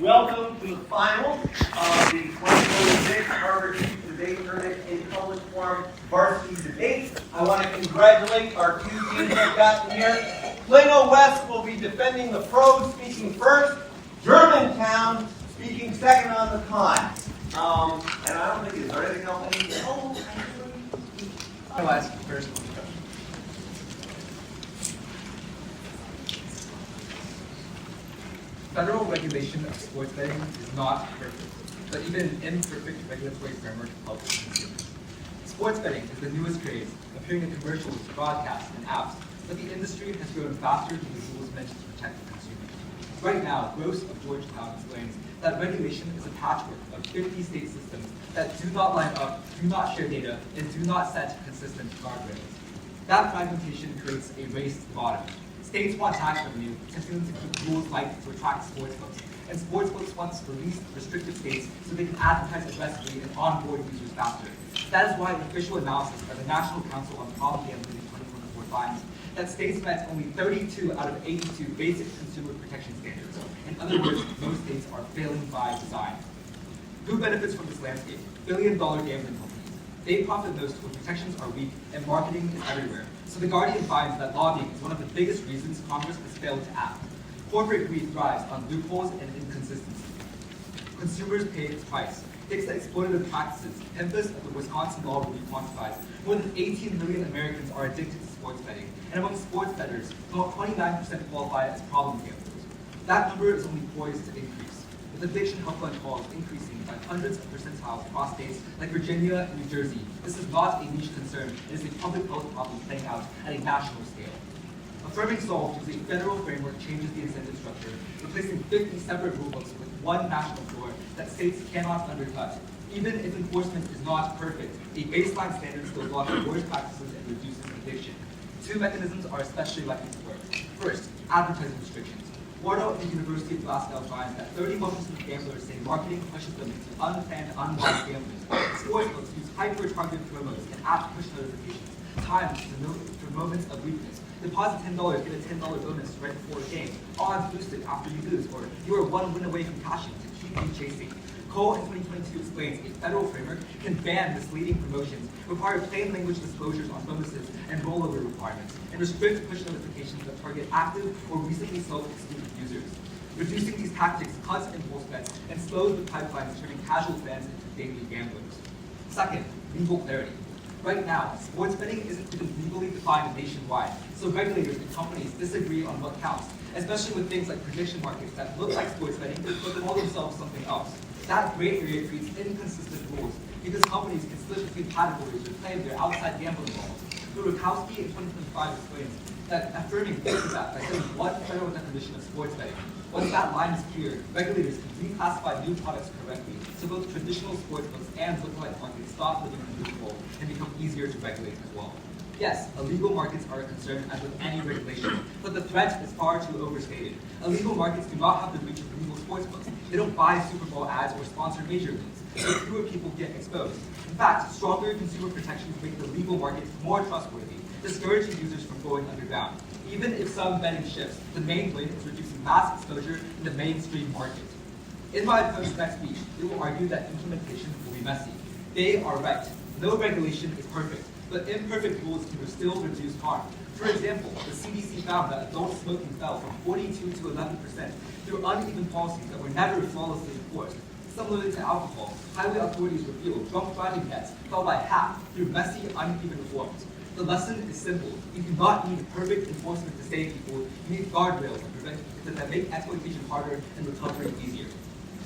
Welcome to the final of the 2026 Harvard Youth Debate Tournament in Public Forum Varsity Debate. I want to congratulate our two teams that have gotten here. Plano West will be defending the pros, speaking first. Germantown speaking second on the con. And I don't think, is there anything else I need to know? I'll ask you first. Federal regulation of sports betting is not perfect, but even an imperfect regulatory framework helps consumers. Sports betting is the newest craze, appearing in commercials, broadcasts, and apps, but the industry has grown faster than the rules meant to protect the consumer. Right now, Gross of Georgetown explains that regulation is a patchwork of 50 state systems that do not line up, do not share data, and do not set consistent guardrails. That fragmentation creates a race to the bottom. States want tax revenue, tempting them to keep rules light to attract sportsbooks. And sportsbooks want to release restrictive states so they can advertise aggressively and onboard users faster. That is why an official analysis by the National Council on Problem Gambling in 2024 finds that states met only 32 out of 82 basic consumer protection standards. In other words, most states are failing by design. Who benefits from this landscape? Billion-dollar gambling companies. They profit most when protections are weak and marketing is everywhere. So the Guardian finds that lobbying is one of the biggest reasons Congress has failed to act. Corporate greed thrives on loopholes and inconsistency. Consumers pay its price. Hicks that exploitative practices, Tempest of the Wisconsin Law Review quantifies, more than 18 million Americans are addicted to sports betting, and among sports bettors, about 29% qualify as problem gamblers. That number is only poised to increase, with addiction helpline calls increasing by hundreds of percentiles across states like Virginia and New Jersey. This is not a niche concern, it is a public health problem playing out at a national scale. Affirming Solve is a federal framework changes the incentive structure, replacing 50 separate rulebooks with one national floor that states cannot undercut. Even if enforcement is not perfect, a baseline standard still blocks worst practices and reduces addiction. Two mechanisms are especially likely to work. First, advertising restrictions. Wardo at the University of Glasgow finds that 31% of gamblers say marketing pushes them into unplanned, unwise gambling. Sportsbooks use hyper-targeted promos and app push notifications, timed for moments of weakness. Deposit $10, get a $10 bonus right before a game. Odds boosted after you lose, or you are one win away from cashing to keep you chasing. Cole in 2022 explains a federal framework can ban misleading promotions, require plain language disclosures on bonuses and rollover requirements, and restrict push notifications that target active or recently self-excluded users. Reducing these tactics cuts impulse bets and slows the pipeline, turning casual fans into daily gamblers. Second, legal clarity. Right now, sports betting isn't even legally defined nationwide, so regulators and companies disagree on what counts, especially with things like prediction markets that look like sports betting but call themselves something else. That gray area creates inconsistent rules because companies can split between categories or claim their outside gambling laws. Rukowski in 2025 explains that affirming fixes that by setting one federal definition of sports betting. Once that line is clear, regulators can reclassify new products correctly, so both traditional sportsbooks and lookalike markets stop living in the loophole and become easier to regulate as well. Yes, illegal markets are a concern as with any regulation, but the threat is far too overstated. Illegal markets do not have the reach of legal sportsbooks. They don't buy Super Bowl ads or sponsor major leagues, so fewer people get exposed. In fact, stronger consumer protections make the legal markets more trustworthy, discouraging users from going underground. Even if some betting shifts, the main win is reducing mass exposure in the mainstream market. In my post-next speech, we will argue that implementation will be messy. They are right. No regulation is perfect, but imperfect rules can still reduce harm. For example, the CDC found that adult smoking fell from 42 to 11% through uneven policies that were never flawlessly enforced. Similarly to alcohol, highway authorities revealed drunk driving deaths fell by half through messy, uneven reforms. The lesson is simple. You do not need perfect enforcement to save people. You need guardrails that make exploitation harder and recovery easier.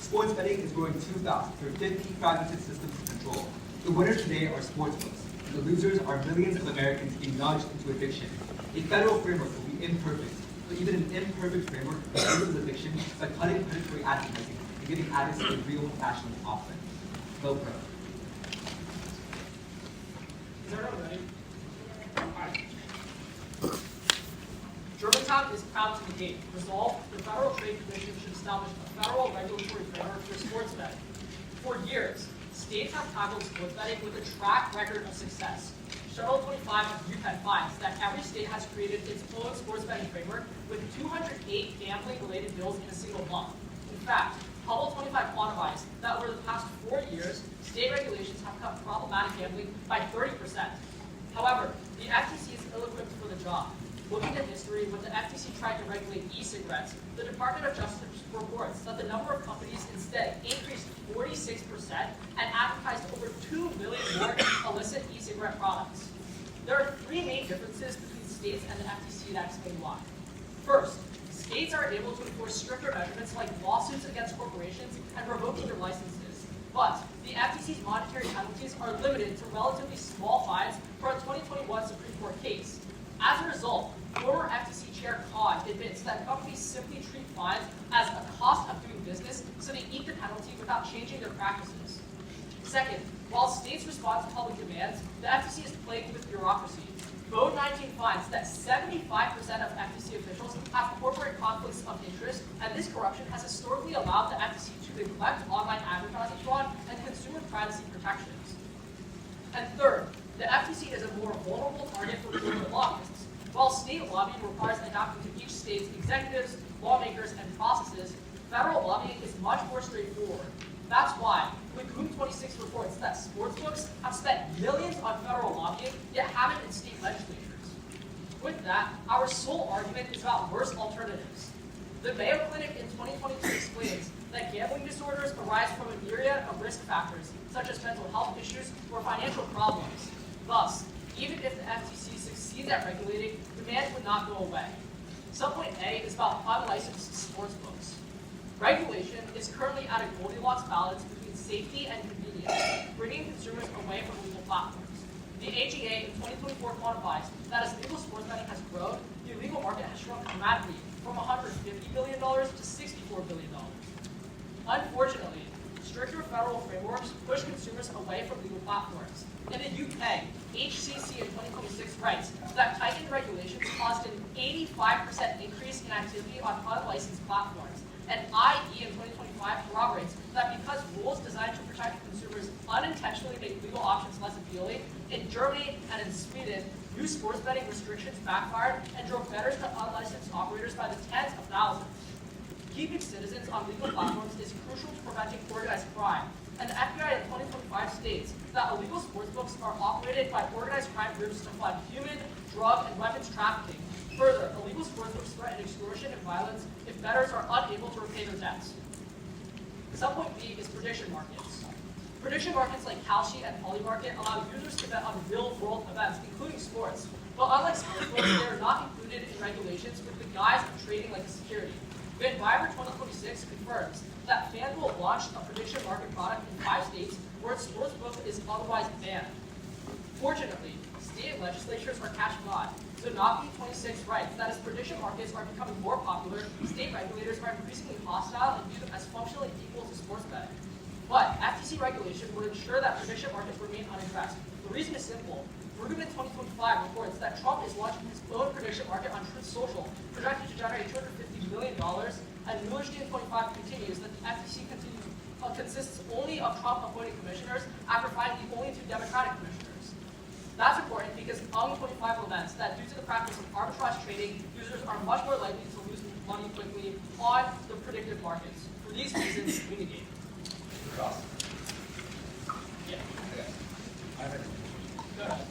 Sports betting is growing too fast for 50 fragmented systems to control. The winners today are sportsbooks. The losers are millions of Americans being nudged into addiction. A federal framework will be imperfect, but even an imperfect framework reduces addiction by cutting predatory advertising and giving addicts a real national option. Vote pro. Is everyone ready? Germantown is proud to negate. Resolve, the Federal Trade Commission should establish a federal regulatory framework for sports betting. For years, states have tackled sports betting with a track record of success. Shuttle 25 of UPenn finds that every state has created its own sports betting framework with 208 gambling-related bills in a single month. In fact, Hubble 25 quantifies that over the past 4 years, state regulations have cut problematic gambling by 30%. However, the FTC is ill-equipped for the job. Looking at history, when the FTC tried to regulate e-cigarettes, the Department of Justice reports that the number of companies instead increased 46% and advertised over 2 million more illicit e-cigarette products. There are 3 main differences between states and the FTC that explain why. First, states are able to enforce stricter measurements like lawsuits against corporations and revoking their licenses. But the FTC's monetary penalties are limited to relatively small fines for a 2021 Supreme Court case. As a result, former FTC Chair Codd admits that companies simply treat fines as a cost of doing business, so they eat the penalty without changing their practices. Second, while states respond to public demands, the FTC is plagued with bureaucracy. Code 19 finds that 75% of FTC officials have corporate conflicts of interest, and this corruption has historically allowed the FTC to neglect online advertising fraud and consumer privacy protections. And third, the FTC is a more vulnerable target for corporate lobbyists. While state lobbying requires adapting to each state's executives, lawmakers, and processes, federal lobbying is much more straightforward. That's why Lagoon 26 reports that sportsbooks have spent millions on federal lobbying, yet haven't in state legislatures. With that, our sole argument is about worse alternatives. The Mayo Clinic in 2022 explains that gambling disorders arise from a myriad of risk factors, such as mental health issues or financial problems. Thus, even if the FTC succeeds at regulating, demand would not go away. Subpoint A is about unlicensed sportsbooks. Regulation is currently at a Goldilocks balance between safety and convenience, bringing consumers away from legal platforms. The AGA in 2024 quantifies that as legal sports betting has grown, the illegal market has shrunk dramatically from $150 billion to $64 billion. Unfortunately, stricter federal frameworks push consumers away from legal platforms. In the UK, HCC in 2026 writes that tightened regulations caused an 85% increase in activity on unlicensed platforms. And IE in 2025 corroborates that because rules designed to protect consumers unintentionally make legal options less appealing, in Germany and in Sweden, new sports betting restrictions backfired and drove bettors to unlicensed operators by the tens of thousands. Keeping citizens on legal platforms is crucial to preventing organized crime, and the FBI in 2025 states that illegal sportsbooks are operated by organized crime groups to fund human, drug, and weapons trafficking. Further, illegal sportsbooks threaten extortion and violence if bettors are unable to repay their debts. Subpoint B is prediction markets. Prediction markets like Kalshi and Polymarket allow users to bet on real-world events, including sports. But unlike sportsbooks, they are not included in regulations with the guise of trading like a security. VinViber 2026 confirms that FanDuel launched a prediction market product in 5 states where its sportsbook is otherwise banned. Fortunately, state legislatures are catching on. Zanaki 26 writes that as prediction markets are becoming more popular, state regulators are increasingly hostile and view them as functionally equal to sports betting. But FTC regulation would ensure that prediction markets remain unaddressed. The reason is simple. Bergman 2025 reports that Trump is launching his own prediction market on Truth Social, projected to generate $250 million, and Millerstein 25 continues that the FTC consists only of Trump-appointed commissioners after finding only 2 Democratic commissioners. That's important because UNG 25 laments that due to the practice of arbitrage trading, users are much more likely to lose money quickly on the predictive markets. For these reasons, we negate. Cross. Yeah. Okay. I have a Go ahead.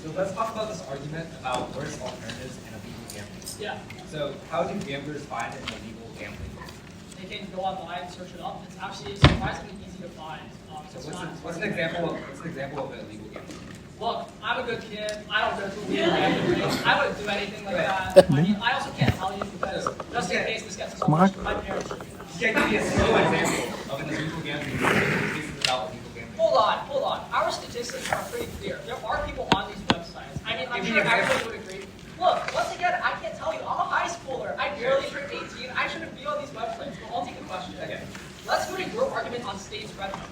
So let's talk about this argument about worse alternatives and illegal gambling. Yeah. So how do gamblers find an illegal gambling? They can go online, search it up. It's actually surprisingly easy to find. So what's an example of an illegal gambling? Look, I'm a good kid. I don't go to illegal gambling. I wouldn't do anything like that. I mean, I also can't tell you because just in case this gets published, my parents should do that. You can't give me a single example of an illegal gambling cases about illegal gambling. Hold on. Our statistics are pretty clear. There are people on these websites. I mean, I'm sure everybody would agree. Look, once again, I can't tell you. I'm a high schooler. I barely turned 18. I shouldn't be on these websites. But I'll take a question. Okay. Let's go to your argument on states' revenue.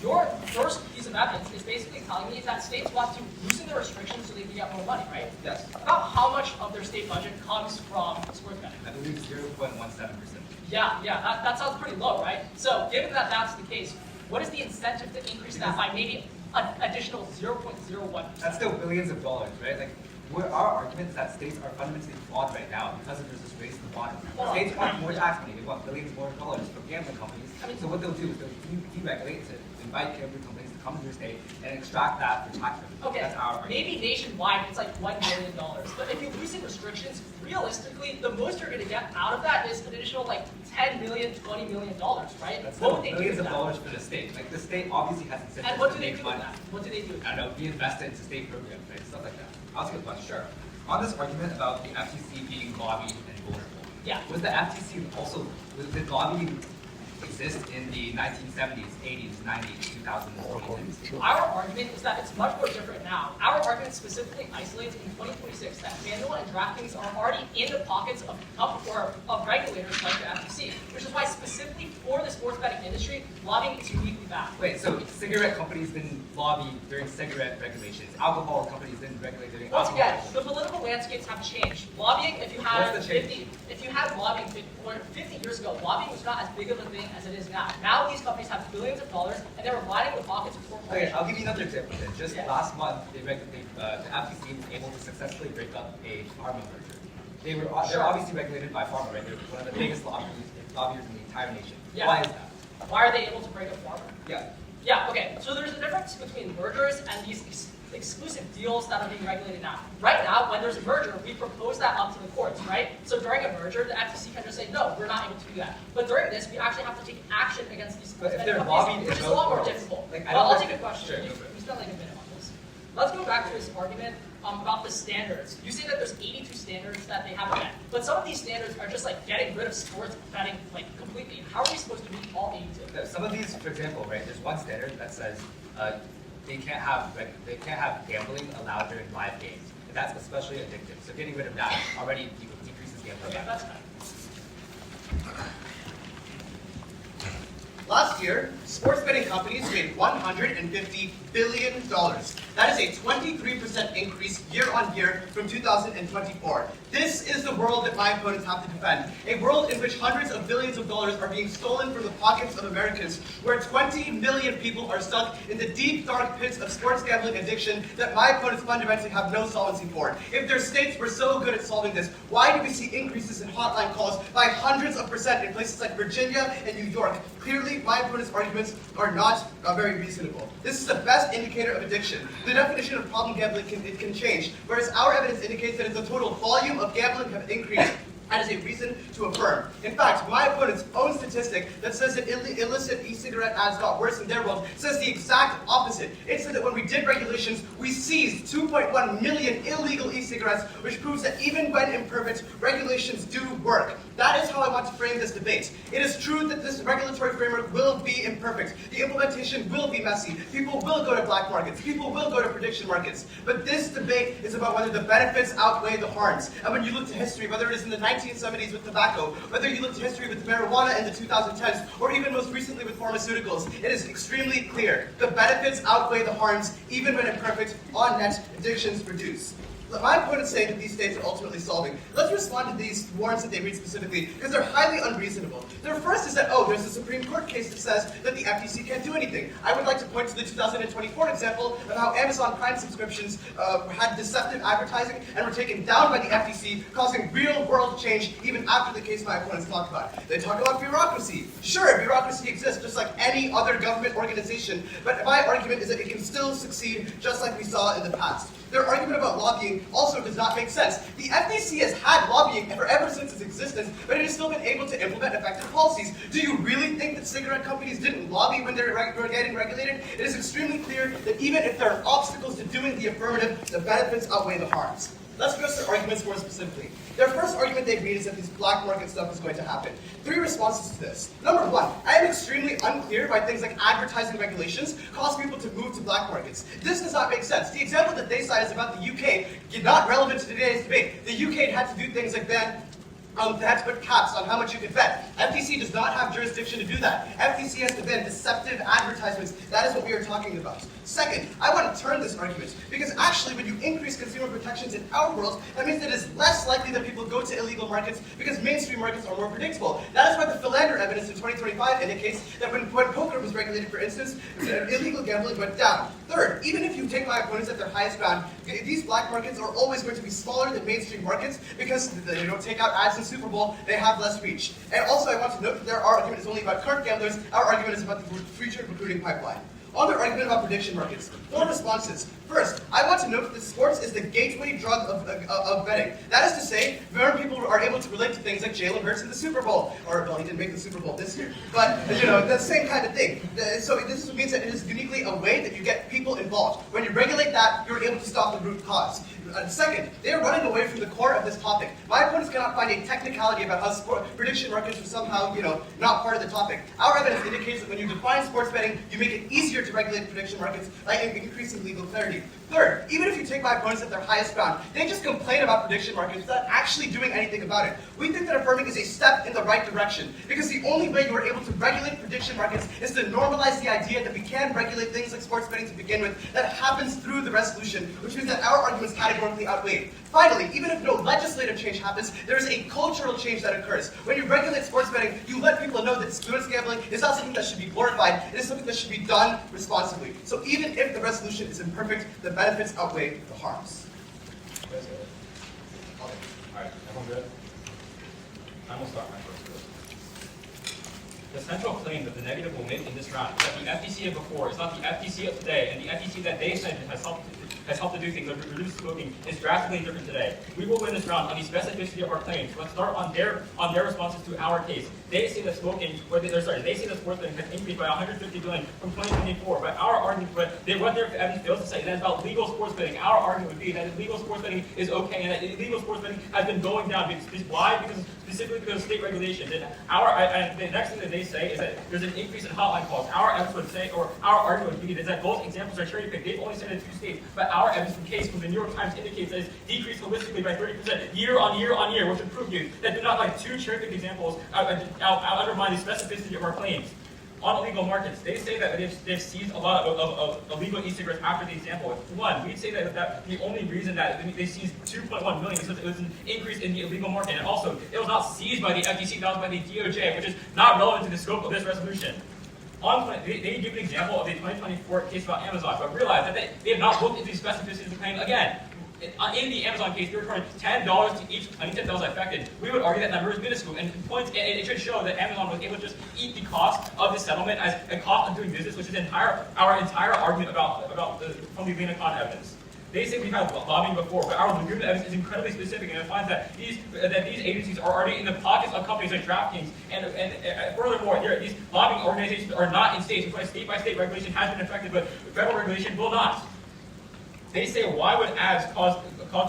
Your first piece of evidence is basically telling me that states want to loosen the restrictions so they can get more money, right? Yes. About how much of their state budget comes from sports betting? I believe 0.17%. Yeah, that sounds pretty low, right? So given that that's the case, what is the incentive to increase that by maybe an additional 0.01%? That's still billions of dollars, right? Like Our argument is that states are fundamentally flawed right now because there's this race to the bottom. States want more tax money. They want billions more dollars from gambling companies. So what they'll do is they'll deregulate to invite gambling companies to come to their state and extract that for tax revenue. Okay, That's our argument. maybe nationwide it's like $1 million. But if you loosen restrictions, realistically, the most you're going to get out of that is an additional like $10 million, $20 million, right? That's What would they do millions with of that? dollars for the state. Like the state obviously has incentives And what to do they make do with money. that? What do they do with I that? don't know, reinvest it into state programs, right? Stuff like that. I'll ask you a question. Sure. On this argument about the FTC being lobbied and vulnerable, Yeah. was the FTC also, did lobbying exist in the 1970s, 80s, 90s, 2000s? Our argument is that it's much more different now. Our argument specifically isolates in 2026 that FanDuel and DraftKings are already in the pockets of regulators like the FTC, which is why specifically for the sports betting industry, lobbying is uniquely bad. Wait, so cigarette companies didn't lobby during cigarette regulations. Alcohol companies didn't regulate during Once alcohol again, the political landscapes have changed. Lobbying, if you had What's the change? lobbying 50 years ago, lobbying was not as big of a thing as it is now. Now these companies have billions of dollars, and they're lining the pockets of Okay, corporations. I'll give you another example then. Just Yeah. last month, the FTC was able to successfully break up a pharma merger. They're obviously regulated by pharma, right? They're one of the biggest lobbyists in the entire nation. Yeah. Why is that? Why are they able to break up pharma? Yeah. Yeah, okay. So there's a difference between mergers and these exclusive deals that are being regulated now. Right now, when there's a merger, we propose that up to the courts, right? So during a merger, the FTC can just say, no, we're not able to do that. But during this, we actually have to take action against these But if companies, they're lobbied which is in a lot more both difficult. worlds, like, I Well, don't I'll think- take a question. Sure, We go for it. spent like a minute on this. Let's go back to this argument about the standards. You say that there's 82 standards that they haven't met, but some of these standards are just like getting rid of sports betting like completely. How are we supposed to meet all 82? Some of these, for example, right? There's one standard that says they can't have gambling allowed during live games, and that's especially addictive. So getting rid of that already decreases gambling. Okay, that's fine. Last year, sports betting companies made $150 billion. That is a 23% increase year on year from 2024. This is the world that my opponents have to defend. A world in which hundreds of billions of dollars are being stolen from the pockets of Americans, where 20 million people are stuck in the deep, dark pits of sports gambling addiction that my opponents fundamentally have no solvency for. If their states were so good at solving this, why do we see increases in hotline calls by hundreds of percent in places like Virginia and New York? Clearly, my opponent's arguments are not very reasonable. This is the best indicator of addiction. The definition of problem gambling can change, whereas our evidence indicates that the total volume of gambling have increased. That is a reason to affirm. In fact, my opponent's own statistic that says that illicit e-cigarette ads got worse in their world says the exact opposite. It said that when we did regulations, we seized 2.1 million illegal e-cigarettes, which proves that even when imperfect, regulations do work. That is how I want to frame this debate. It is true that this regulatory framework will be imperfect. The implementation will be messy. People will go to black markets. People will go to prediction markets. But this debate is about whether the benefits outweigh the harms. And when you look to history, whether it is in the 1970s with tobacco, whether you look to history with marijuana in the 2010s, or even most recently with pharmaceuticals, it is extremely clear. The benefits outweigh the harms, even when imperfect, on net addictions reduce. My opponents say that these states are ultimately solving. Let's respond to these warrants that they read specifically, because they're highly unreasonable. Their first is that, there's a Supreme Court case that says that the FTC can't do anything. I would like to point to the 2024 example of how Amazon Prime subscriptions had deceptive advertising and were taken down by the FTC, causing real-world change even after the case my opponents talk about. They talk about bureaucracy. Sure, bureaucracy exists just like any other government organization, but my argument is that it can still succeed just like we saw in the past. Their argument about lobbying also does not make sense. The FTC has had lobbying ever since its existence, but it has still been able to implement effective policies. Do you really think that cigarette companies didn't lobby when they were getting regulated? It is extremely clear that even if there are obstacles to doing the affirmative, the benefits outweigh the harms. Let's address their arguments more specifically. Their first argument they read is that this black market stuff is going to happen. 3 responses to this. Number 1, I am extremely unclear why things like advertising regulations cause people to move to black markets. This does not make sense. The example that they cite is about the UK, not relevant to today's debate. The UK had to do things like ban they had to put caps on how much you could bet. FTC does not have jurisdiction to do that. FTC has to ban deceptive advertisements. That is what we are talking about. Second, I want to turn this argument, because actually when you increase consumer protections in our world, that means that it is less likely that people go to illegal markets because mainstream markets are more predictable. That is why the Philander evidence in 2025 indicates that when poker was regulated, for instance, illegal gambling went down. Third, even if you take my opponents at their highest ground, these black markets are always going to be smaller than mainstream markets because they don't take out ads in Super Bowl, they have less reach. And also I want to note that their argument is only about current gamblers, our argument is about the future recruiting pipeline. On their argument about prediction markets, 4 responses. First, I want to note that sports is the gateway drug of betting. That is to say, more people are able to relate to things like Jalen Hurts in the Super Bowl. Or, well, he didn't make the Super Bowl this year. But, the same kind of thing. So this means that it is uniquely a way that you get people involved. When you regulate that, you're able to stop the root cause. Second, they are running away from the core of this topic. My opponents cannot find a technicality about how prediction markets are somehow, not part of the topic. Our evidence indicates that when you define sports betting, you make it easier to regulate prediction markets by increasing legal clarity. Third, even if you take my opponents at their highest ground, they just complain about prediction markets without actually doing anything about it. We think that affirming is a step in the right direction, because the only way you are able to regulate prediction markets is to normalize the idea that we can regulate things like sports betting to begin with. That happens through the resolution, which means that our arguments categorically outweigh. Finally, even if no legislative change happens, there is a cultural change that occurs. When you regulate sports betting, you let people know that sports gambling is not something that should be glorified, it is something that should be done responsibly. So even if the resolution is imperfect, the benefits outweigh the harms. Alright, everyone good? I'm going to start my first clip. The central claim that the negative will make in this round is that the FTC of before is not the FTC of today, and the FTC that they said has helped to do things like reduce smoking is drastically different today. We will win this round on the specificity of our claims. Let's start on their responses to our case. They say that they say that sports betting has increased by 150 billion from 2024. But our argument, what their evidence fails to say, that is about legal sports betting. Our argument would be that illegal sports betting is okay, and that illegal sports betting has been going down. Why? Specifically because of state regulations. And the next thing that they say is that there's an increase in hotline calls. Our evidence would say, or our argument would be, is that those examples are cherry picked. They've only said it 2 states, but our evidence from case from the New York Times indicates that it's decreased holistically by 30% year on year on year, which would prove to you that do not like 2 cherry picked examples undermine the specificity of our claims. On illegal markets, they say that they've seized a lot of illegal e-cigarettes after the example. One, we'd say that the only reason that they seized 2.1 million is because it was an increase in the illegal market, and also it was not seized by the FTC, that was by the DOJ, which is not relevant to the scope of this resolution. They give an example of the 2024 case about Amazon, but realize that they have not looked into the specificity of the claim again. In the Amazon case, they recorded $10 to each plaintiff that was affected. We would argue that number is minuscule, and it should show that Amazon was able to just eat the cost of the settlement as a cost of doing business, which is our entire argument from the Lena Khan evidence. They say we've had lobbying before, but our Laguna evidence is incredibly specific, and it finds that these agencies are already in the pockets of companies like DraftKings, and furthermore, these lobbying organizations are not in states, because state-by-state regulation has been effective, but federal regulation will not. They say, why would ads cause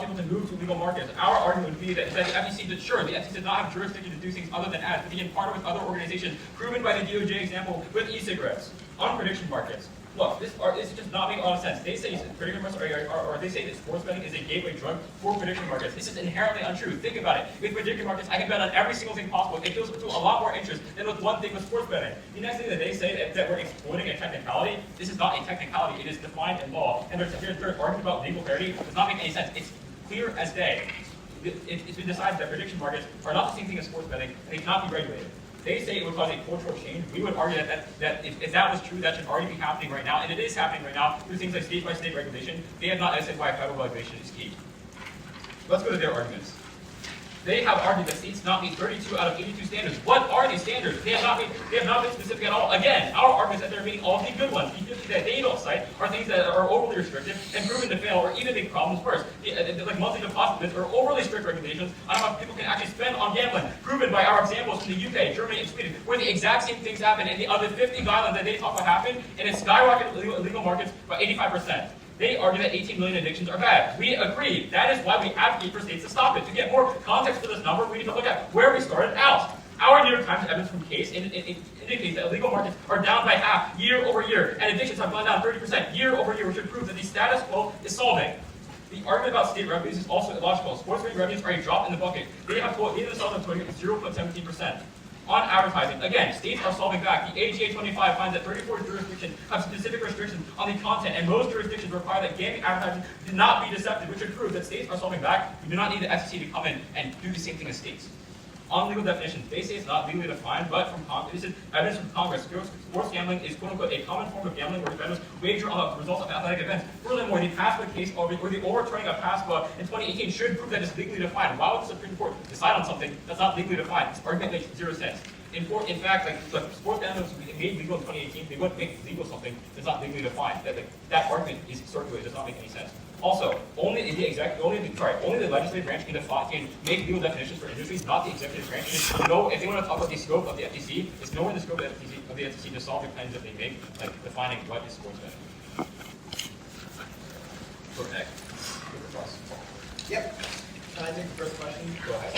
people to move to legal markets? Our argument would be that the FTC did, sure, the FTC does not have jurisdiction to do things other than ads, but they can partner with other organizations, proven by the DOJ example with e-cigarettes. On prediction markets, look, this does not make a lot of sense. They say prediction markets or they say that sports betting is a gateway drug for prediction markets. This is inherently untrue. Think about it. With prediction markets, I can bet on every single thing possible. It goes to a lot more interest than with one thing with sports betting. The next thing that they say that we're exploiting a technicality, this is not a technicality. It is defined in law. And their argument about legal clarity does not make any sense. It's clear as day. It's been decided that prediction markets are not the same thing as sports betting, and they cannot be regulated. They say it would cause a cultural change. We would argue that if that was true, that should already be happening right now, and it is happening right now through things like state-by-state regulation. They have not said why federal regulation is key. Let's go to their arguments. They have argued that states not meet 32 out of 82 standards. What are these standards? They have not been specific at all. Again, our argument is that they're meeting all the good ones. The 50 that they don't cite are things that are overly restrictive and proven to fail, or even make problems worse. Like monthly deposits or overly strict regulations on how people can actually spend on gambling, proven by our examples from the UK, Germany, and Sweden, where the exact same things happen, and the other 50 guidelines that they talk about happen, and it skyrocketed illegal markets by 85%. They argue that 18 million addictions are bad. We agree. That is why we advocate for states to stop it. To get more context for this number, we need to look at where we started out. Our New York Times evidence from case indicates that illegal markets are down by half year over year, and addictions have gone down 30% year over year, which would prove that the status quo is solving. The argument about state revenues is also illogical. Sports betting revenues are a drop in the bucket. They themselves have quoted 0.17%. On advertising, again, states are solving back. The AGA 25 finds that 34 jurisdictions have specific restrictions on the content, and most jurisdictions require that gaming advertising do not be deceptive, which would prove that states are solving back. We do not need the FCC to come in and do the same thing as states. on legal definitions. They say it's not legally defined, but this is evidence from Congress. Sports gambling is quote-unquote a common form of gambling where defendants wager on the results of athletic events. Furthermore, the PASPA case or the overturning of PASPA in 2018 should prove that it's legally defined. Why would the Supreme Court decide on something that's not legally defined? This argument makes zero sense. In fact, like sports gambling was made legal in 2018. They wouldn't make legal something that's not legally defined. That argument is circular. It does not make any sense. Also, only the legislative branch can make legal definitions for industries, not the executive branch. If they want to talk about the scope of the FTC, it's nowhere in the scope of the FTC to solve the claims that they make, like defining what is sports betting. Go ahead. Yep. Can I take the first question? Go ahead.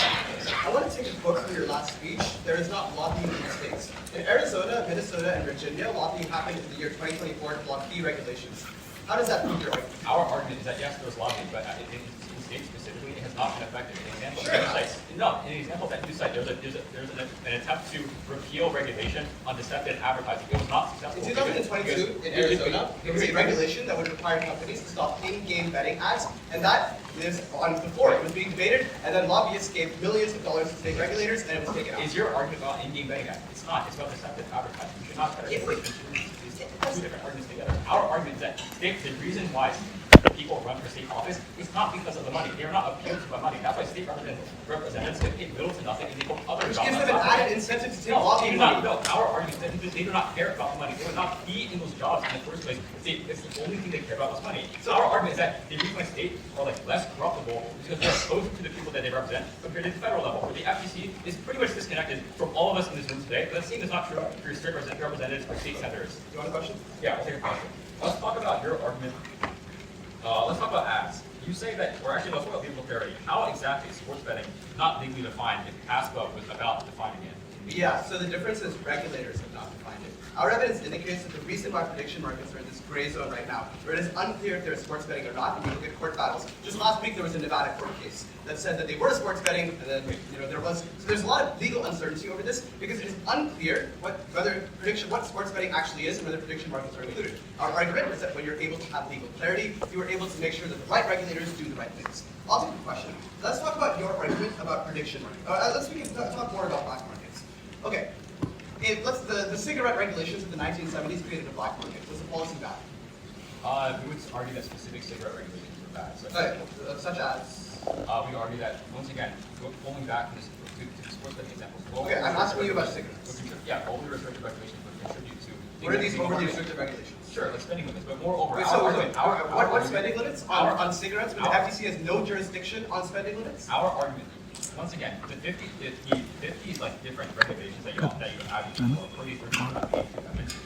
I want to take a quote from your last speech. There is not lobbying in the states. In Arizona, Minnesota, and Virginia, lobbying happened in the year 2024 to block fee regulations. How does that prove your argument? Our argument is that yes, there's lobbying, but in states specifically, it has not been effective. An example that you cite, there's an attempt to repeal regulation on deceptive advertising. It was not successful. In 2022, in Arizona, there was a regulation that would require companies to stop in-game betting ads, and that is on the floor. It was being debated, and then lobbyists gave millions of dollars to state regulators, and it was taken out. Is your argument about in-game betting ads? It's not. It's about deceptive advertising. You should not separate two different arguments together. Our argument is that the reason why people run for state office is not because of the money. They are not appealed to by money. That's why state representatives get paid little to nothing and they go other Which jobs. gives them an added incentive to take lobbying money. money. No, our argument is that they do not care about the money. They would not be in those jobs in the first place. It's the only thing they care about is money. So our argument is that the reason why states are less corruptible is because they're closer to the people that they represent compared to the federal level, where the FTC is pretty much disconnected from all of us in this room today. But that seems not true for your state representatives or state senators. Do you want a question? Yeah, I'll take a question. Let's talk about your argument. Let's talk about ads. You say that, or actually, let's talk about legal clarity. How exactly is sports betting not legally defined if PASPA was about defining it? Yeah, so the difference is regulators have not defined it. Our evidence indicates that the reason why prediction markets are in this gray zone right now, where it is unclear if they're sports betting or not, and you look at court battles. Just last week there was a Nevada court case that said that they were sports betting, and then there was. So there's a lot of legal uncertainty over this because it is unclear what sports betting actually is and whether prediction markets are included. Our argument is that when you're able to have legal clarity, you are able to make sure that the right regulators do the right things. I'll take the question. Let's talk about your argument about prediction markets. Let's talk more about black markets. Okay. The cigarette regulations of the 1970s created a black market. Was the policy bad? We would argue that specific cigarette regulations were bad. Such as? We argue that, once again, going back to the sports betting examples. Okay, I'm asking you about cigarettes. Yeah, overly restricted regulations would contribute to. What are these overly restricted regulations? Sure, like spending limits, but moreover, what spending limits on cigarettes? But the FTC has no jurisdiction on spending limits. Our argument, once again, the 50 like different regulations that you advocate for these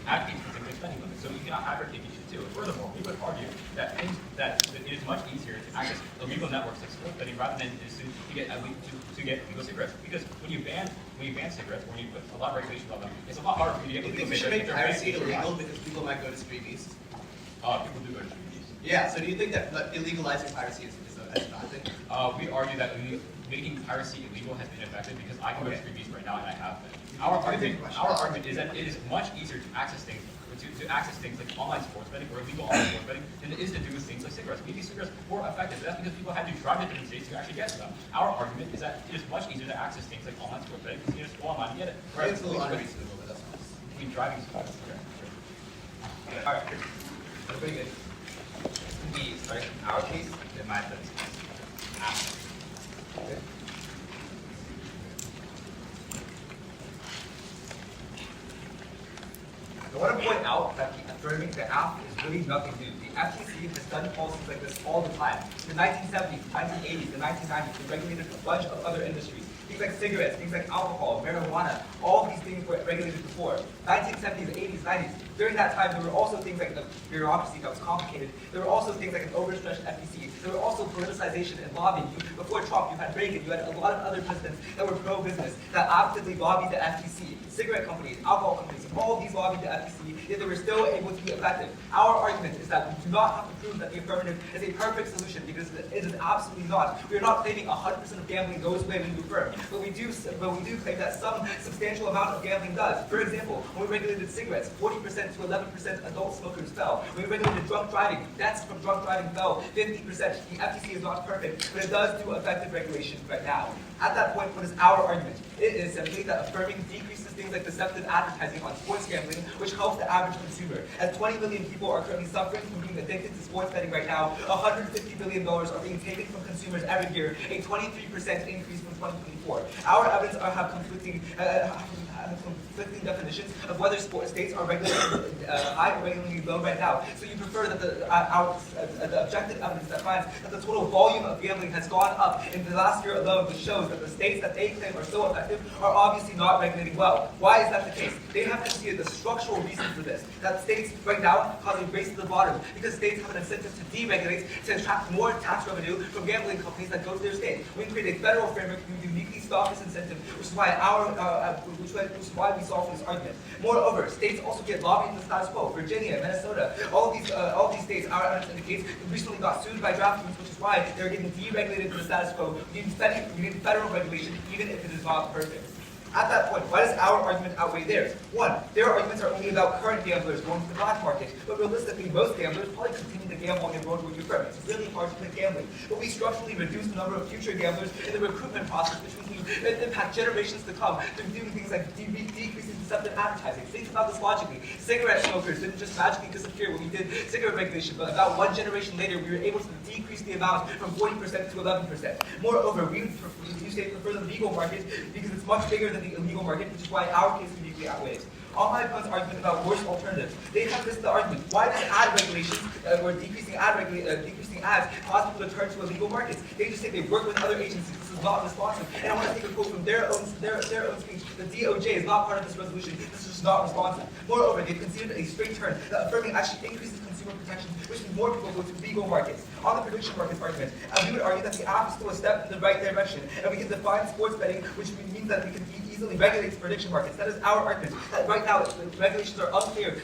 advocate specific spending limits. So you cannot advocate these too. Furthermore, we would argue that it is much easier to access illegal networks like sports betting rather than to get legal cigarettes. Because when you ban cigarettes, when you put a lot of regulations on them, it's a lot harder for you to get legal cigarettes. You think we should make piracy illegal because people might go to street beasts? People do go to street beasts. Yeah. So do you think that illegalizing piracy is a bad thing? We argue that making piracy illegal has been effective because I can go to street beasts right now and I have been. Our argument is that it is much easier to access things like online sports betting or illegal online sports betting than it is to do with things like cigarettes. Maybe cigarettes were effective, but that's because people had to drive to different states to actually get to them. Our argument is that it is much easier to access things like online sports betting because you just go online and get it. Right, it's a little unreasonable, but that's fine. I mean, driving sports. Okay. All right. Everybody good? We start our case, then my turn. Okay. I want to point out that the affirming the app is really nothing new. The FTC has done policies like this all the time. In the 1970s, 1980s, the 1990s, they regulated a bunch of other industries. Things like cigarettes, things like alcohol, marijuana, all these things were regulated before. 1970s, 80s, 90s. During that time, there were also things like the bureaucracy that was complicated. There were also things like an overstretched FTC. There were also politicization and lobbying. Before Trump, you had Reagan, you had a lot of other presidents that were pro-business, that actively lobbied the FTC. cigarette companies, alcohol companies, all of these lobbied the FTC, yet they were still able to be effective. Our argument is that we do not have to prove that the affirmative is a perfect solution, because it is absolutely not. We are not claiming 100% of gambling goes away when you affirm, but we do claim that some substantial amount of gambling does. For example, when we regulated cigarettes, 40% to 11% adult smokers fell. When we regulated drunk driving, deaths from drunk driving fell 50%. The FTC is not perfect, but it does do effective regulation right now. At that point, what is our argument? It is simply that affirming decreases things like deceptive advertising on sports gambling, which helps the average consumer. As 20 million people are currently suffering from being addicted to sports betting right now, $150 billion are being taken from consumers every year, a 23% increase from 2024. Our evidence have conflicting definitions of whether states are regulating high or regulating low right now. So you prefer that the objective evidence that finds that the total volume of gambling has gone up in the last year alone, which shows that the states that they claim are so effective are obviously not regulating well. Why is that the case? They have considered the structural reason for this, that states right now cause a race to the bottom, because states have an incentive to deregulate, to attract more tax revenue from gambling companies that go to their state. We can create a federal framework to uniquely stop this incentive, which is why we solve this argument. Moreover, states also get lobbying the status quo. Virginia, Minnesota, all of these states, our evidence indicates, recently got sued by DraftKings, which is why they're getting deregulated to the status quo. We need federal regulation, even if it is not perfect. At that point, why does our argument outweigh theirs? One, their arguments are only about current gamblers going to the black market, but realistically, most gamblers probably continue to gamble in a world where you firm. It's really hard to quit gambling. But we structurally reduce the number of future gamblers in the recruitment process, which will impact generations to come through doing things like decreasing deceptive advertising. Think about this logically. Cigarette smokers didn't just magically disappear when we did cigarette regulation, but about one generation later, we were able to decrease the amount from 40% to 11%. Moreover, you say prefer the legal market because it's much bigger than the illegal market, which is why our case uniquely outweighs. All my opponents' argument about worse alternatives. They have this the argument. Why does ad regulations or decreasing ads cause people to turn to illegal markets? They just say they work with other agencies. This is not responsive. And I want to take a quote from their own speech. The DOJ is not part of this resolution. This is just not responsive. Moreover, they've considered a straight turn that affirming actually increases consumer protection, which means more people go to legal markets. On the prediction markets argument, we would argue that the app is still a step in the right direction, and we can define sports betting, which means that we can easily regulate prediction markets. That is our argument. That right now, the regulations are unclear,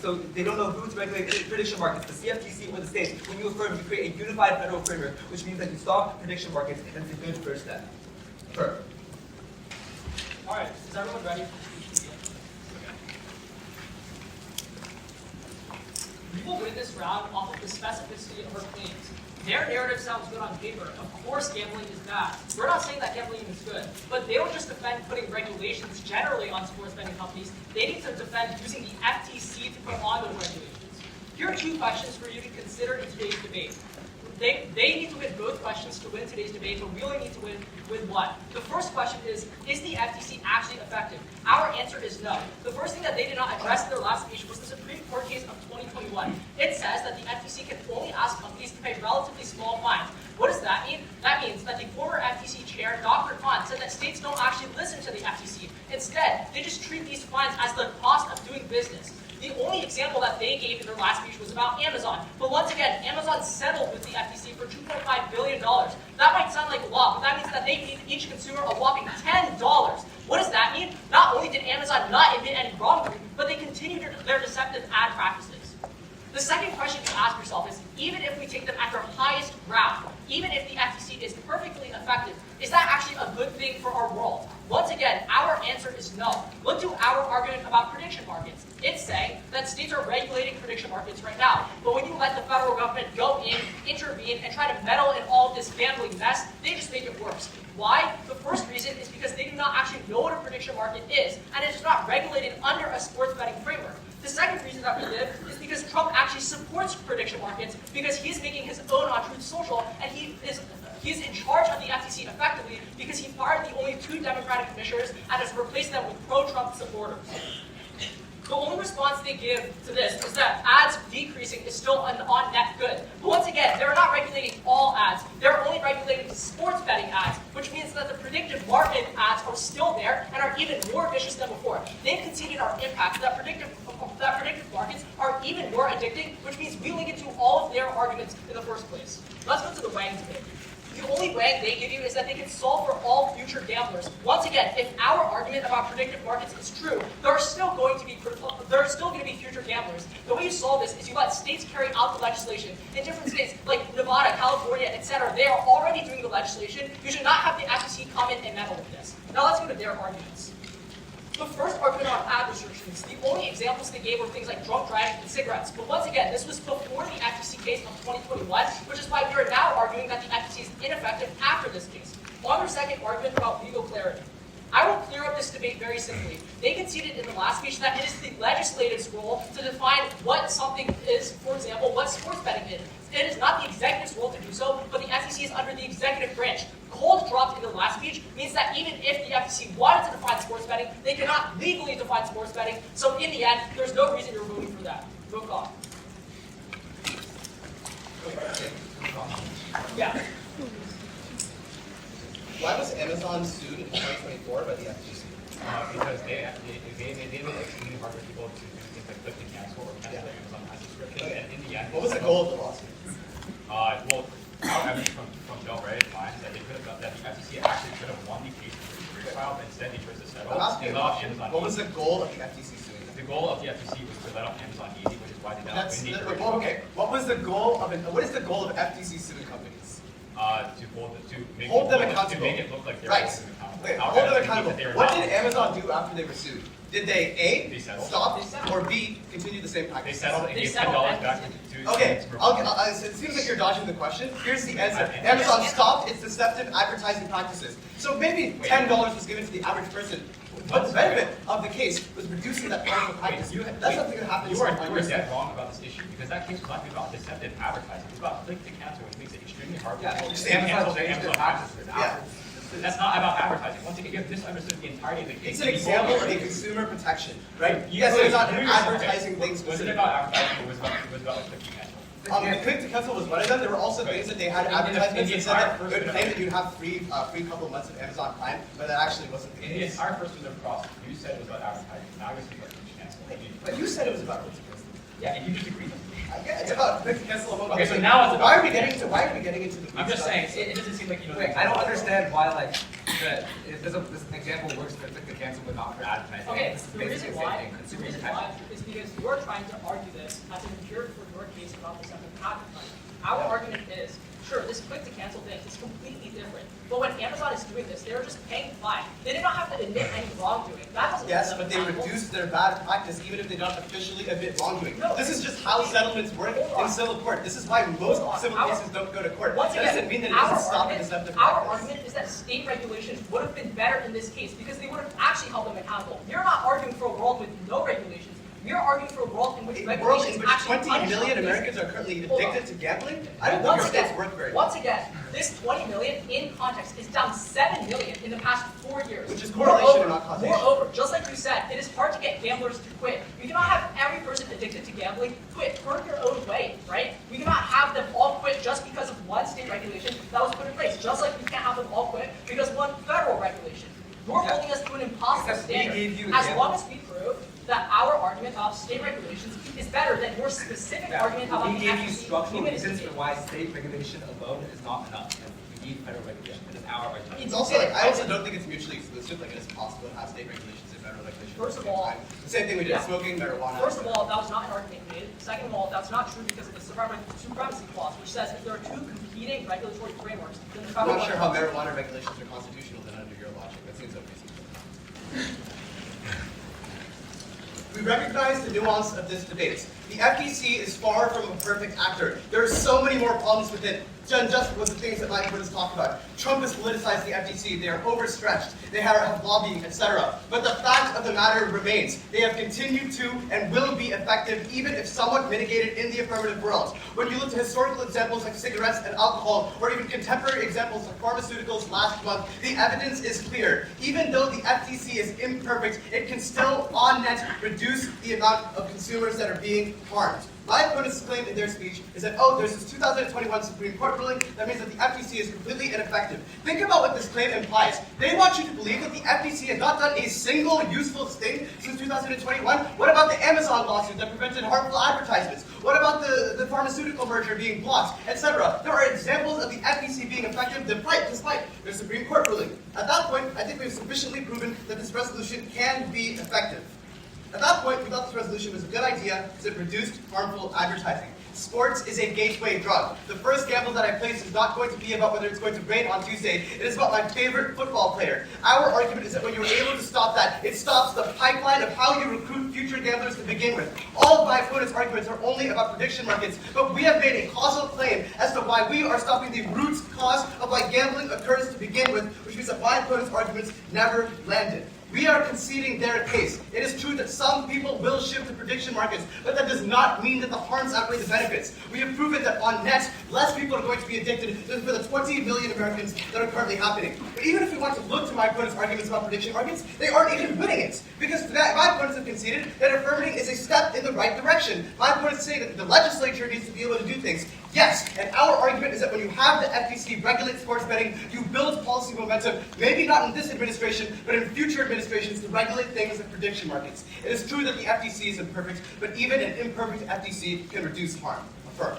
so they don't know who to regulate prediction markets, the CFTC or the states. When you affirm, you create a unified federal framework, which means that you stop prediction markets, and it's a good first step. Perfect. All right, is everyone ready? We will win this round off of the specificity of our claims. Their narrative sounds good on paper. Of course gambling is bad. We're not saying that gambling is good, but they don't just defend putting regulations generally on sports betting companies. They need to defend using the FTC to put on those regulations. Here are two questions for you to consider in today's debate. They need to win both questions to win today's debate, but we only need to win one. The first question is the FTC actually effective? Our answer is no. The first thing that they did not address in their last speech was the Supreme Court case of 2021. It says that the FTC can only ask companies to pay relatively small fines. What does that mean? That means that the former FTC chair, Dr. Khan, said that states don't actually listen to the FTC. Instead, they just treat these fines as the cost of doing business. The only example that they gave in their last speech was about Amazon. But once again, Amazon settled with the FTC for $2.5 billion. That might sound like a lot, but that means that they paid each consumer a whopping $10. What does that mean? Not only did Amazon not admit any wrongdoing, but they continued their deceptive ad practices. The second question to ask yourself is, even if we take them at their highest ground, even if the FTC is perfectly effective, is that actually a good thing for our world? Once again, our answer is no. Look to our argument about prediction markets. It's saying that states are regulating prediction markets right now, but when you let the federal government go in, intervene, and try to meddle in all of this gambling mess, they just make it worse. Why? The first reason is because they do not actually know what a prediction market is, and it is not regulated under a sports betting framework. The second reason that we live is because Trump actually supports prediction markets because he's making his own on Truth Social, and he's in charge of the FTC effectively because he fired the only 2 Democratic commissioners and has replaced them with pro-Trump supporters. The only response they give to this is that ads decreasing is still an on-net good. But once again, they're not regulating all ads. They're only regulating sports betting ads, which means that the predictive market ads are still there and are even more vicious than before. They've conceded our impact that predictive markets are even more addicting, which means we link it to all of their arguments in the first place. Let's go to the Wang debate. The only way they give you is that they can solve for all future gamblers. Once again, if our argument about predictive markets is true, there are still going to be future gamblers. The way you solve this is you let states carry out the legislation. In different states like Nevada, California, etc., they are already doing the legislation. You should not have the FTC come in and meddle with this. Now let's go to their arguments. The first argument on ad restrictions, the only examples they gave were things like drunk driving and cigarettes. But once again, this was before the FTC case of 2021, which is why we are now arguing that the FTC is ineffective after this case. On their second argument about legal clarity, I will clear up this debate very simply. They conceded in the last speech that it is the legislative's role to define what something is, for example, what sports betting is. It is not the executive's role to do so, but the FTC is under the executive branch. Cold dropped in the last speech means that even if the FTC wanted to define sports betting, they cannot legally define sports betting. So in the end, there's no reason you're voting for that. Vote on. Yeah. Why was Amazon sued in 2024 by the FTC? Because they made it extremely hard for people to do things like click and cancel or cancel their Amazon ad subscription. Okay. And in the end, What was the goal of the lawsuit? well, our evidence from Bill Ray finds that they could have done that. The FTC actually could have won the case for the trial, but instead they chose to settle I'm asking and you a let off question. Amazon. What was the goal of the FTC suing them? The goal of the FTC was to let off Amazon easy, which is why they now That's win the okay. What was the goal of what is the goal of FTC suing companies? Hold them to accountable. make it look like they're Right. holding them accountable. Okay, Our hold them evidence accountable. is that they are What not. did Amazon do after they were sued? Did they A, They settled. stop, They settled. or B, continue the same They practice? settled and They gave settled $10 and back continued. to Okay, to it seems like you're dodging the question. Here's the answer. I- Amazon stopped its deceptive advertising practices. So maybe $10 was given to the average person. But the benefit of the case was reducing that harmful practice. That's something that happens You are on your dead side. wrong about this issue because that case was not about deceptive advertising. It was about click to cancel, which makes it extremely hard for people Just to cancel Amazon their changed their Amazon practices. Yeah. That's not about advertising. Once again, you have misunderstood the entirety of the case. It's an example of a consumer protection, right? Yes, Wait, it's not wait, an wait, advertising okay. thing Was it specifically. about advertising or was it about click to cancel? The click to cancel was one of them. There were also things that they had In the advertisements that said entire that first it would claim that you'd have free couple of months of Amazon Prime, but that actually wasn't the In the case. entire first one of the process, you said it was about advertising. Now you're saying about click to cancel. But you said it was about click to cancel. Yeah, and you just agreed. Yeah, it's about click to cancel. Okay, so now it's about- why are we getting into the? I'm just saying, it doesn't seem like you know. Wait, I don't understand why, like, if this example works for click to cancel but not for advertising. Okay, This is the basically reason the same why thing, consumer is protection. because you're trying to argue this as an empiric for your case about deceptive advertising. Our argument is, sure, this click to cancel thing is completely different. But when Amazon is doing this, they're just paying the fine. They did not have to admit any wrongdoing. That doesn't Yes, make them but they accountable. reduced their bad practice even if they don't officially admit wrongdoing. No. This is just how settlements work Hold on. in civil court. This is why most Hold on. civil Our- cases don't go to court. Once That again, doesn't mean that it our doesn't stop a argument- deceptive Our practice. argument is that state regulations would have been better in this case because they would have actually held them accountable. We're not arguing for a world with no regulations. We're arguing for a world in which A world regulations in which actually 20 punish million companies. Americans are currently Hold on. addicted to gambling, I don't think your states work very well. Once again, this 20 million in context is down 7 million in the past 4 years. Which is correlation and not causation. Moreover, just like you said, it is hard to get gamblers to quit. You cannot have every person addicted to gambling quit. Earn your own way, right? We cannot have them all quit just because of one state regulation that was put in place. Just like we can't have them all quit because of one federal regulation. You're Yeah. holding us to an impossible Except we standard. gave you As examples. long as we prove that our argument of state regulations is better than your specific argument about We the gave you FTC, structural even if reasons it's- for why state regulation alone is not enough. And we need federal regulation. It is our argument. It's also like, I also don't think it's mutually exclusive, like it is possible to have state regulations and federal regulations. First at of the same all- time. The same thing we did Yeah. with smoking, marijuana. First of all, that was not an argument made. Second of all, that's not true because of the supremacy clause, which says if there are two competing regulatory frameworks, then the I'm federal not sure one- how marijuana regulations are constitutional then under your logic. That seems unreasonable. We recognize the nuance of this debate. The FTC is far from a perfect actor. There are so many more problems with it than just with the things that Mike has talked about. Trump has politicized the FTC. They are overstretched. They have lobbying, etc. But the fact of the matter remains. They have continued to and will be effective even if somewhat mitigated in the affirmative world. When you look to historical examples like cigarettes and alcohol, or even contemporary examples like pharmaceuticals last month, the evidence is clear. Even though the FTC is imperfect, it can still, on net, reduce the amount of consumers that are being harmed. My opponent's claim in their speech is that, oh, there's this 2021 Supreme Court ruling that means that the FTC is completely ineffective. Think about what this claim implies. They want you to believe that the FTC has not done a single useful thing since 2021. What about the Amazon lawsuit that prevented harmful advertisements? What about the pharmaceutical merger being blocked, etc.? There are examples of the FEC being effective despite their Supreme Court ruling. At that point, I think we've sufficiently proven that this resolution can be effective. At that point, we thought this resolution was a good idea because it reduced harmful advertising. Sports is a gateway drug. The first gamble that I place is not going to be about whether it's going to rain on Tuesday. It is about my favorite football player. Our argument is that when you're able to stop that, it stops the pipeline of how you recruit future gamblers to begin with. All of my opponent's arguments are only about prediction markets, but we have made a causal claim as to why we are stopping the root cause of why gambling occurs to begin with, which means that my opponent's arguments never landed. We are conceding their case. It is true that some people will shift to prediction markets, but that does not mean that the harms outweigh the benefits. We have proven that on net, less people are going to be addicted than for the 20 million Americans that are currently happening. But even if we want to look to my opponent's arguments about prediction markets, they aren't even winning it. Because my opponents have conceded that affirming is a step in the right direction. My opponents say that the legislature needs to be able to do things. Yes, and our argument is that when you have the FTC regulate sports betting, you build policy momentum, maybe not in this administration, but in future administrations to regulate things like prediction markets. It is true that the FTC is imperfect, but even an imperfect FTC can reduce harm. Affirm.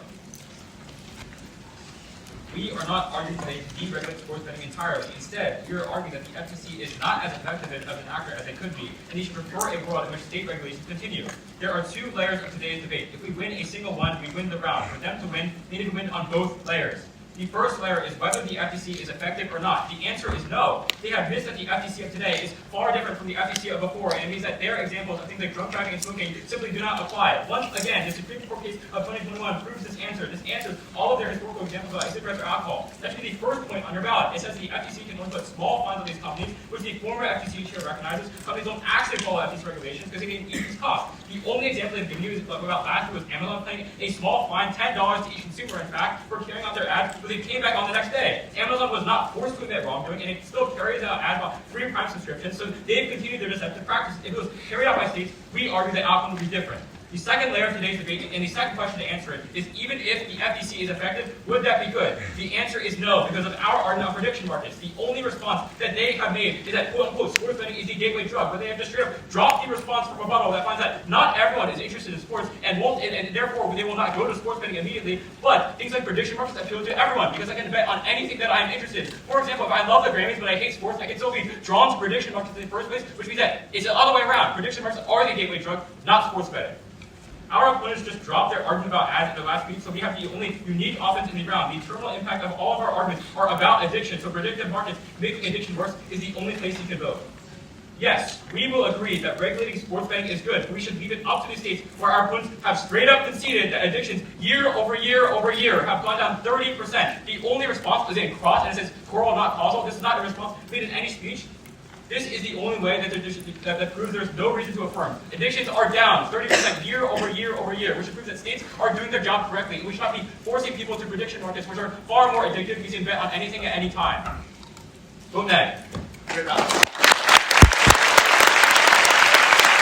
We are not arguing today to deregulate sports betting entirely. Instead, we are arguing that the FTC is not as effective of an actor as they could be, and they should prefer a world in which state regulations continue. There are two layers of today's debate. If we win a single one, we win the round. For them to win, they need to win on both layers. The first layer is whether the FTC is effective or not. The answer is no. They have missed that the FTC of today is far different from the FTC of before, and it means that their examples of things like drunk driving and smoking simply do not apply. Once again, the Supreme Court case of 2021 proves this answer. This answers all of their historical examples of cigarettes or alcohol. That should be the first point on your ballot. It says the FTC can only put small fines on these companies, which the former FTC chair recognizes. Companies don't actually follow FTC regulations because they can increase costs. The only example they've given you is about last year was Amazon paying a small fine, $10 to each consumer, in fact, for carrying out their ad, but they came back on the next day. Amazon was not forced to commit wrongdoing, and it still carries out ads about free Prime subscriptions, so they've continued their deceptive practice. If it was carried out by states, we argue the outcome would be different. The second layer of today's debate, and the second question to answer it, is even if the FTC is effective, would that be good? The answer is no, because of our argument on prediction markets. The only response that they have made is that, quote-unquote, sports betting is the gateway drug, but they have just straight up dropped the response from Rebuttal that finds that not everyone is interested in sports, and therefore they will not go to sports betting immediately, but things like prediction markets appeal to everyone, because I can bet on anything that I am interested in. For example, if I love the Grammys, but I hate sports, I can still be drawn to prediction markets in the first place, which means that it's the other way around. Prediction markets are the gateway drug, not sports betting. Our opponents just dropped their argument about ads in the last week, so we have the only unique offense in the round. The terminal impact of all of our arguments are about addiction, so predictive markets making addiction worse is the only place you can vote. Yes, we will agree that regulating sports betting is good, but we should leave it up to the states where our opponents have straight up conceded that addictions year over year over year have gone down 30%. The only response is in cross, and it says choral, not causal. This is not a response made in any speech. This is the only way that proves there's no reason to affirm. Addictions are down 30% year over year over year, which proves that states are doing their job correctly. We should not be forcing people to prediction markets, which are far more addictive because you can bet on anything at any time. Vote nay. Good job.